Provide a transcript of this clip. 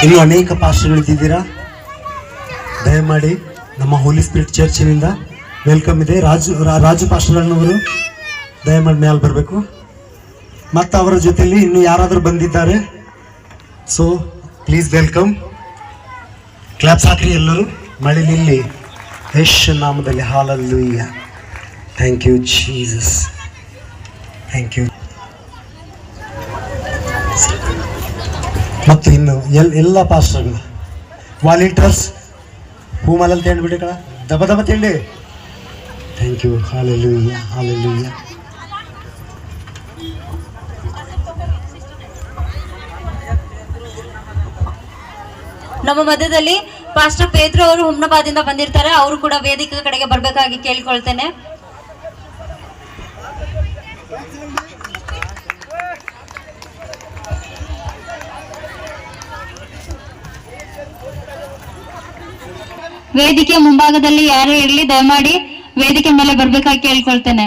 ಇನ್ನು ಅನೇಕ ಪಾಸ್ಟರ್ಗಳಿದ್ದೀರಾ, ದಯಮಾಡಿ ನಮ್ಮ ಹೋಲಿ ಸ್ಪಿರಿಟ್ ಚರ್ಚಿನಿಂದ ವೆಲ್ಕಮ್ ಇದೆ. ರಾಜು ಪಾಸ್ಟರ್ನವರು ದಯಮಾಡಿ ಮೇಲೆ ಬರಬೇಕು. ಮತ್ತು ಅವರ ಜೊತೆಯಲ್ಲಿ ಇನ್ನು ಯಾರಾದರೂ ಬಂದಿದ್ದಾರೆ, ಸೊ ಪ್ಲೀಸ್ ವೆಲ್ಕಮ್. ಕ್ಲಾಪ್ಸ್ ಹಾಕ್ರಿ ಎಲ್ಲರೂ ಮಳೆ ನಿಲ್ಲಿ ಯೇಸು ನಾಮದಲ್ಲಿ. Hallelujah. Thank you Jesus, thank you. ಮತ್ತು ಇನ್ನು ಎಲ್ಲ ಪಾಸ್ಟರ್ಗಳು ವಾಲಂಟಿಯರ್ಸ್ ಹೂಮಲಲ್ಲಿ ತೇಂಡ್ಬಿಡಿ ಕಳ ದಬ ದಬ ತಿಂಡಿ. Thank you. Hallelujah, hallelujah. ನಮ್ಮ ಮಧ್ಯದಲ್ಲಿ ಪಾಸ್ಟರ್ ಪೇದ್ರು ಅವರು ಹುಮ್ನಾಬಾದಿಂದ ಬಂದಿರ್ತಾರೆ. ಅವರು ಕೂಡ ವೇದಿಕೆ ಕಡೆಗೆ ಬರಬೇಕಾಗಿ ಕೇಳಿಕೊಳ್ತೇನೆ. ವೇದಿಕೆ ಮುಂಭಾಗದಲ್ಲಿ ಯಾರೇ ಇರಲಿ ದಯಮಾಡಿ ವೇದಿಕೆ ಮೇಲೆ ಬರಬೇಕಾಗಿ ಕೇಳಿಕೊಳ್ತೇನೆ.